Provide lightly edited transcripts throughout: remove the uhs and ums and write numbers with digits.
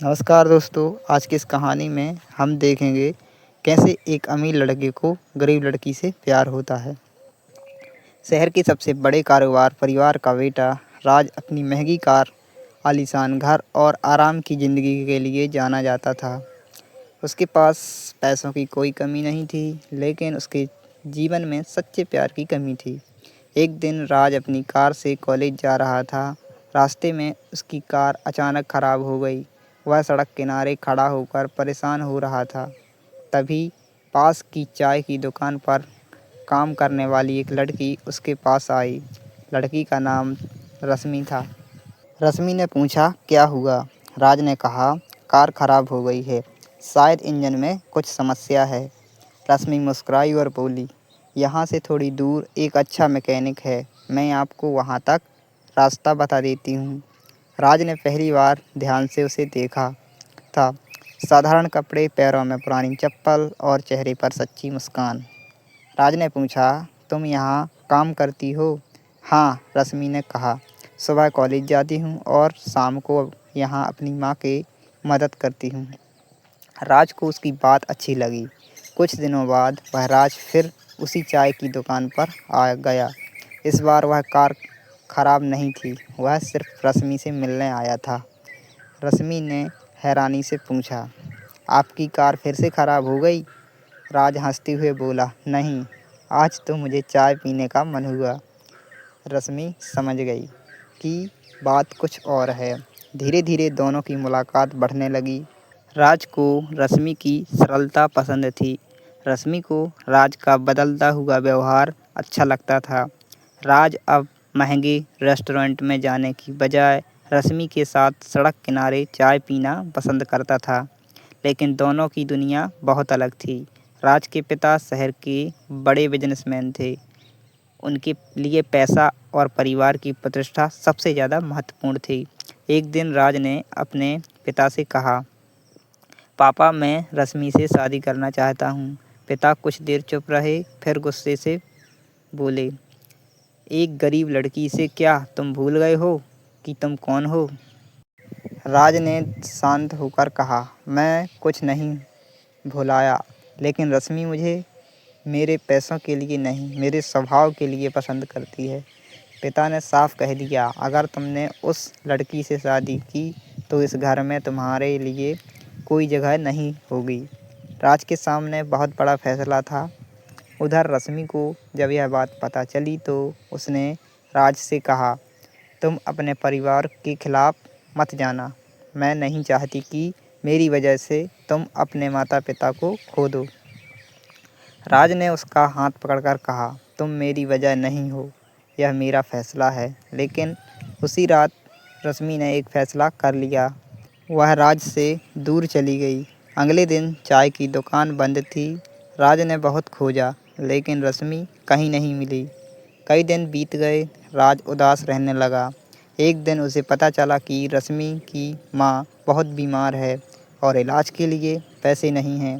नमस्कार दोस्तों। आज की इस कहानी में हम देखेंगे कैसे एक अमीर लड़के को गरीब लड़की से प्यार होता है। शहर के सबसे बड़े कारोबार परिवार का बेटा राज अपनी महंगी कार, आलीशान घर और आराम की ज़िंदगी के लिए जाना जाता था। उसके पास पैसों की कोई कमी नहीं थी, लेकिन उसके जीवन में सच्चे प्यार की कमी थी। एक दिन राज अपनी कार से कॉलेज जा रहा था। रास्ते में उसकी कार अचानक खराब हो गई। वह सड़क किनारे खड़ा होकर परेशान हो रहा था। तभी पास की चाय की दुकान पर काम करने वाली एक लड़की उसके पास आई। लड़की का नाम रश्मि था। रश्मि ने पूछा, क्या हुआ? राज ने कहा, कार खराब हो गई है, शायद इंजन में कुछ समस्या है। रश्मि मुस्कुराई और बोली, यहाँ से थोड़ी दूर एक अच्छा मैकेनिक है, मैं आपको वहाँ तक रास्ता बता देती हूँ। राज ने पहली बार ध्यान से उसे देखा था। साधारण कपड़े, पैरों में पुरानी चप्पल और चेहरे पर सच्ची मुस्कान। राज ने पूछा, तुम यहाँ काम करती हो? हाँ, रश्मि ने कहा, सुबह कॉलेज जाती हूँ और शाम को यहाँ अपनी माँ की मदद करती हूँ। राज को उसकी बात अच्छी लगी। कुछ दिनों बाद वह राज फिर उसी चाय की दुकान पर आ गया। इस बार वह कार खराब नहीं थी, वह सिर्फ रश्मि से मिलने आया था। रश्मि ने हैरानी से पूछा, आपकी कार फिर से खराब हो गई? राज हंसते हुए बोला, नहीं, आज तो मुझे चाय पीने का मन हुआ। रश्मि समझ गई कि बात कुछ और है। धीरे धीरे दोनों की मुलाकात बढ़ने लगी। राज को रश्मि की सरलता पसंद थी। रश्मि को राज का बदलता हुआ व्यवहार अच्छा लगता था। राज अब महंगे रेस्टोरेंट में जाने की बजाय रश्मि के साथ सड़क किनारे चाय पीना पसंद करता था। लेकिन दोनों की दुनिया बहुत अलग थी। राज के पिता शहर के बड़े बिजनेसमैन थे। उनके लिए पैसा और परिवार की प्रतिष्ठा सबसे ज़्यादा महत्वपूर्ण थी। एक दिन राज ने अपने पिता से कहा, पापा, मैं रश्मि से शादी करना चाहता हूँ। पिता कुछ देर चुप रहे, फिर गुस्से से बोले, एक गरीब लड़की से क्या तुम भूल गए हो कि तुम कौन हो? राज ने शांत होकर कहा, मैं कुछ नहीं भुलाया, लेकिन रश्मि मुझे मेरे पैसों के लिए नहीं, मेरे स्वभाव के लिए पसंद करती है। पिता ने साफ कह दिया, अगर तुमने उस लड़की से शादी की तो इस घर में तुम्हारे लिए कोई जगह नहीं होगी। राज के सामने बहुत बड़ा फैसला था। उधर रश्मि को जब यह बात पता चली तो उसने राज से कहा, तुम अपने परिवार के खिलाफ मत जाना। मैं नहीं चाहती कि मेरी वजह से तुम अपने माता पिता को खो दो। राज ने उसका हाथ पकड़कर कहा, तुम मेरी वजह नहीं हो, यह मेरा फैसला है। लेकिन उसी रात रश्मि ने एक फ़ैसला कर लिया। वह राज से दूर चली गई। अगले दिन चाय की दुकान बंद थी। राज ने बहुत खोजा, लेकिन रश्मि कहीं नहीं मिली। कई दिन बीत गए। राज उदास रहने लगा। एक दिन उसे पता चला कि रश्मि की माँ बहुत बीमार है और इलाज के लिए पैसे नहीं हैं।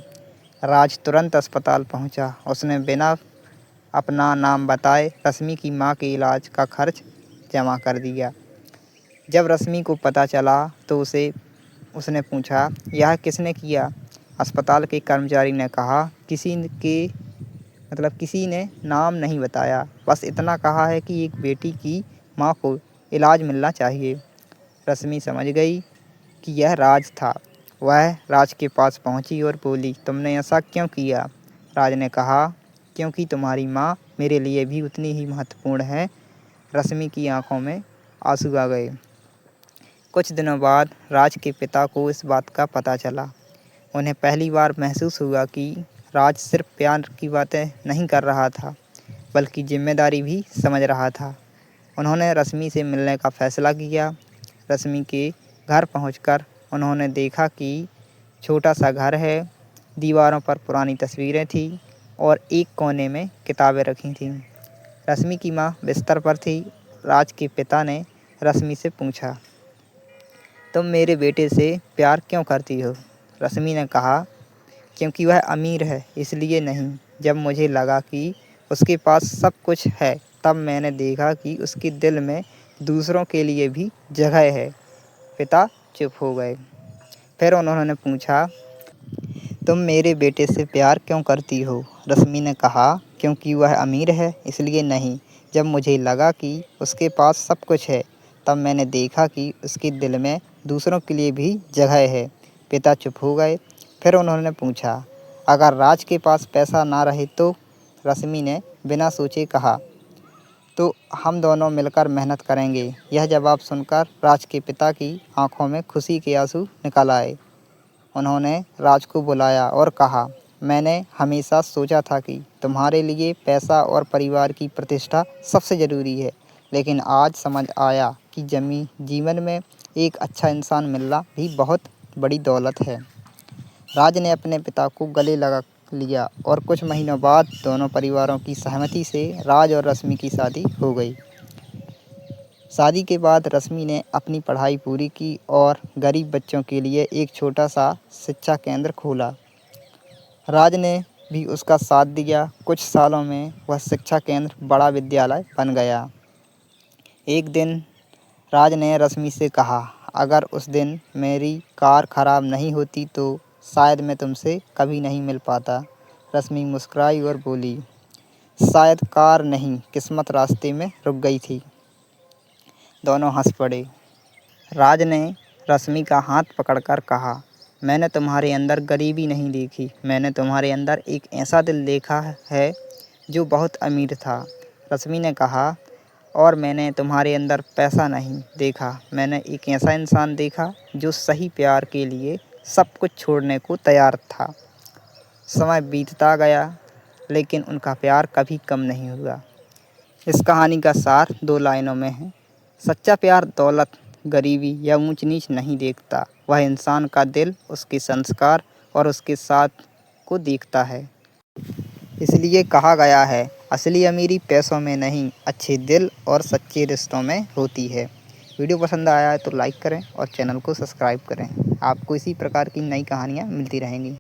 राज तुरंत अस्पताल पहुंचा। उसने बिना अपना नाम बताए रश्मि की माँ के इलाज का खर्च जमा कर दिया। जब रश्मि को पता चला तो उसने पूछा, यह किसने किया? अस्पताल के कर्मचारी ने कहा, किसी ने नाम नहीं बताया, बस इतना कहा है कि एक बेटी की माँ को इलाज मिलना चाहिए। रश्मि समझ गई कि यह राज था। वह राज के पास पहुंची और बोली, तुमने ऐसा क्यों किया? राज ने कहा, क्योंकि तुम्हारी माँ मेरे लिए भी उतनी ही महत्वपूर्ण है। रश्मि की आंखों में आंसू आ गए। कुछ दिनों बाद राज के पिता को इस बात का पता चला। उन्हें पहली बार महसूस हुआ कि राज सिर्फ प्यार की बातें नहीं कर रहा था, बल्कि जिम्मेदारी भी समझ रहा था। उन्होंने रश्मि से मिलने का फैसला किया। रश्मि के घर पहुंचकर उन्होंने देखा कि छोटा सा घर है, दीवारों पर पुरानी तस्वीरें थीं और एक कोने में किताबें रखी थीं। रश्मि की माँ बिस्तर पर थी। राज के पिता ने रश्मि से पूछा, तुम मेरे बेटे से प्यार क्यों करती हो? रश्मि ने कहा, क्योंकि वह अमीर है, इसलिए नहीं। जब मुझे लगा कि उसके पास सब कुछ है, तब मैंने देखा कि उसके दिल में दूसरों के लिए भी जगह है। पिता चुप हो गए। फिर उन्होंने पूछा, तुम मेरे बेटे से प्यार क्यों करती हो? रश्मि ने कहा, क्योंकि वह अमीर है इसलिए नहीं। जब मुझे लगा कि उसके पास सब कुछ है तब मैंने देखा कि उसके दिल में दूसरों के लिए भी जगह है। पिता चुप हो गए। फिर उन्होंने पूछा, अगर राज के पास पैसा ना रहे तो? रश्मि ने बिना सोचे कहा, तो हम दोनों मिलकर मेहनत करेंगे। यह जवाब सुनकर राज के पिता की आंखों में खुशी के आंसू निकल आए। उन्होंने राज को बुलाया और कहा, मैंने हमेशा सोचा था कि तुम्हारे लिए पैसा और परिवार की प्रतिष्ठा सबसे ज़रूरी है, लेकिन आज समझ आया कि जीवन में एक अच्छा इंसान मिलना भी बहुत बड़ी दौलत है। राज ने अपने पिता को गले लगा लिया और कुछ महीनों बाद दोनों परिवारों की सहमति से राज और रश्मि की शादी हो गई। शादी के बाद रश्मि ने अपनी पढ़ाई पूरी की और गरीब बच्चों के लिए एक छोटा सा शिक्षा केंद्र खोला। राज ने भी उसका साथ दिया। कुछ सालों में वह शिक्षा केंद्र बड़ा विद्यालय बन गया। एक दिन राज ने रश्मि से कहा, अगर उस दिन मेरी कार खराब नहीं होती तो शायद मैं तुमसे कभी नहीं मिल पाता। रश्मि मुस्कुराई और बोली, शायद कार नहीं, किस्मत रास्ते में रुक गई थी। दोनों हंस पड़े। राज ने रश्मि का हाथ पकड़कर कहा, मैंने तुम्हारे अंदर गरीबी नहीं देखी, मैंने तुम्हारे अंदर एक ऐसा दिल देखा है जो बहुत अमीर था। रश्मि ने कहा, और मैंने तुम्हारे अंदर पैसा नहीं देखा, मैंने एक ऐसा इंसान देखा जो सही प्यार के लिए सब कुछ छोड़ने को तैयार था। समय बीतता गया लेकिन उनका प्यार कभी कम नहीं हुआ। इस कहानी का सार 2 लाइनों में है। सच्चा प्यार दौलत, गरीबी या ऊंच नीच नहीं देखता। वह इंसान का दिल, उसके संस्कार और उसके साथ को देखता है। इसलिए कहा गया है, असली अमीरी पैसों में नहीं, अच्छे दिल और सच्चे रिश्तों में होती है। वीडियो पसंद आया है तो लाइक करें और चैनल को सब्सक्राइब करें। आपको इसी प्रकार की नई कहानियाँ मिलती रहेंगी।